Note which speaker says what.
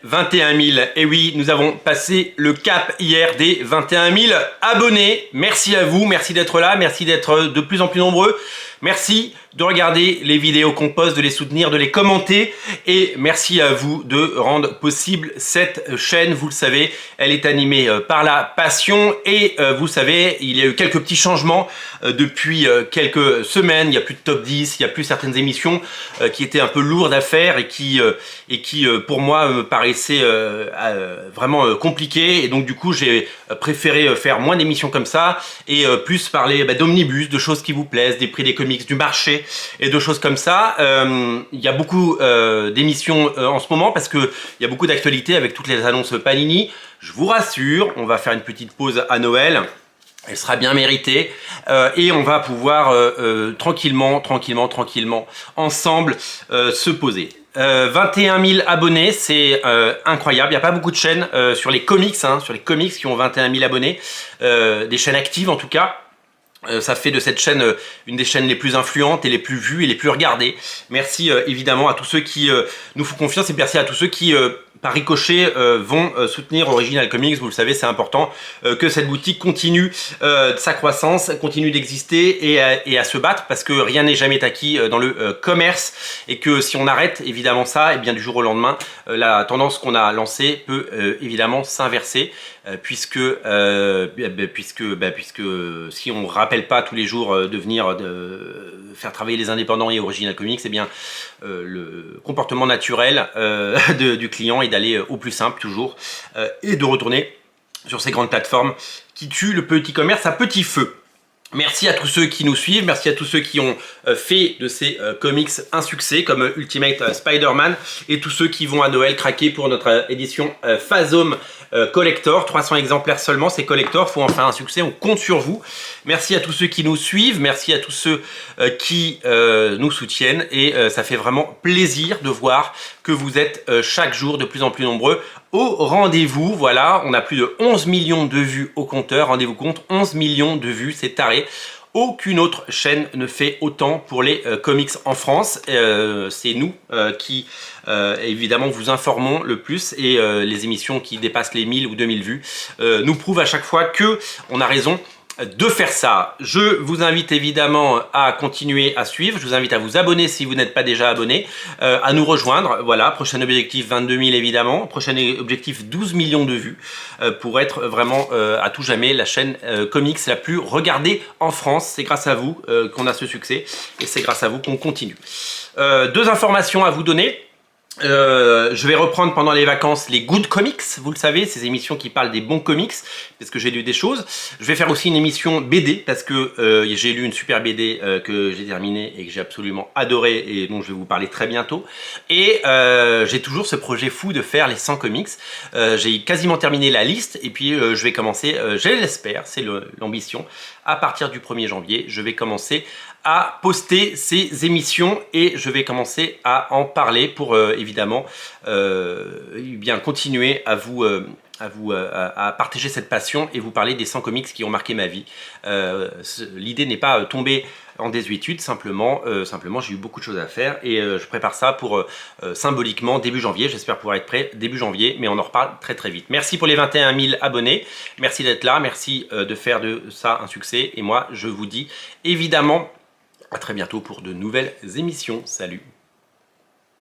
Speaker 1: 21 000. Et oui, nous avons passé le cap hier des 21 000 abonnés. Merci à vous, merci d'être là, merci d'être de plus en plus nombreux. Merci de regarder les vidéos qu'on poste, de les soutenir, de les commenter. Et merci à vous de rendre possible cette chaîne. Vous le savez, elle est animée par la passion. Et vous savez, il y a eu quelques petits changements depuis quelques semaines. Il n'y a plus de top 10, il n'y a plus certaines émissions qui étaient un peu lourdes à faire et qui pour moi me paraissaient vraiment compliquées. Et donc du coup, j'ai préféré faire moins d'émissions comme ça et plus parler d'omnibus, de choses qui vous plaisent, des prix des comics, du marché et de choses comme ça. Il y a beaucoup d'émissions en ce moment parce qu'il y a beaucoup d'actualités avec toutes les annonces Panini. Je vous rassure, on va faire une petite pause à Noël. Elle sera bien méritée et on va pouvoir tranquillement ensemble se poser. 21 000 abonnés, c'est incroyable. Il n'y a pas beaucoup de chaînes sur les comics, sur les comics qui ont 21 000 abonnés, des chaînes actives en tout cas. Ça fait de cette chaîne une des chaînes les plus influentes et les plus vues et les plus regardées. Merci évidemment à tous ceux qui nous font confiance et merci à tous ceux qui par ricochet vont soutenir Original Comics. Vous le savez, c'est important que cette boutique continue sa croissance, continue d'exister et à se battre parce que rien n'est jamais acquis dans le commerce et que si on arrête évidemment ça, et bien du jour au lendemain, la tendance qu'on a lancée peut évidemment s'inverser puisque si on ne rappelle pas tous les jours de venir faire travailler les indépendants et Original Comics, eh bien le comportement naturel du client est d'aller au plus simple toujours et de retourner sur ces grandes plateformes qui tuent le petit commerce à petit feu. Merci à tous ceux qui nous suivent, merci à tous ceux qui ont fait de ces comics un succès comme Ultimate Spider-Man et tous ceux qui vont à Noël craquer pour notre édition Phasome Collector, 300 exemplaires seulement, c'est Collector, faut en faire un succès, on compte sur vous. Merci à tous ceux qui nous suivent, merci à tous ceux qui nous soutiennent et ça fait vraiment plaisir de voir que vous êtes chaque jour de plus en plus nombreux au rendez-vous. Voilà, on a plus de 11 millions de vues au compteur, rendez-vous compte, 11 millions de vues, c'est taré. Aucune autre chaîne ne fait autant pour les comics en France. C'est nous qui évidemment vous informons le plus et les émissions qui dépassent les 1000 ou 2000 vues nous prouvent à chaque fois que on a raison de faire ça. Je vous invite évidemment à continuer à suivre, je vous invite à vous abonner si vous n'êtes pas déjà abonné, à nous rejoindre, voilà, prochain objectif 22 000 évidemment, prochain objectif 12 millions de vues, pour être vraiment à tout jamais la chaîne comics la plus regardée en France. C'est grâce à vous qu'on a ce succès et c'est grâce à vous qu'on continue. Deux informations à vous donner. Je vais reprendre pendant les vacances les Good Comics, vous le savez, ces émissions qui parlent des bons comics, parce que j'ai lu des choses. Je vais faire aussi une émission BD, parce que j'ai lu une super BD que j'ai terminée et que j'ai absolument adoré et dont je vais vous parler très bientôt. Et j'ai toujours ce projet fou de faire les 100 comics. J'ai quasiment terminé la liste et puis je vais commencer, je l'espère, c'est l'ambition, à partir du 1er janvier, je vais commencer à poster ces émissions et je vais commencer à en parler pour évidemment bien continuer à partager cette passion et vous parler des 100 comics qui ont marqué ma vie. L'idée n'est pas tombée en désuétude, simplement j'ai eu beaucoup de choses à faire et je prépare ça pour symboliquement début janvier. J'espère pouvoir être prêt début janvier, mais on en reparle très très vite. Merci pour les 21 000 abonnés, merci d'être là, merci de faire de ça un succès et moi je vous dis évidemment à très bientôt pour de nouvelles émissions. Salut!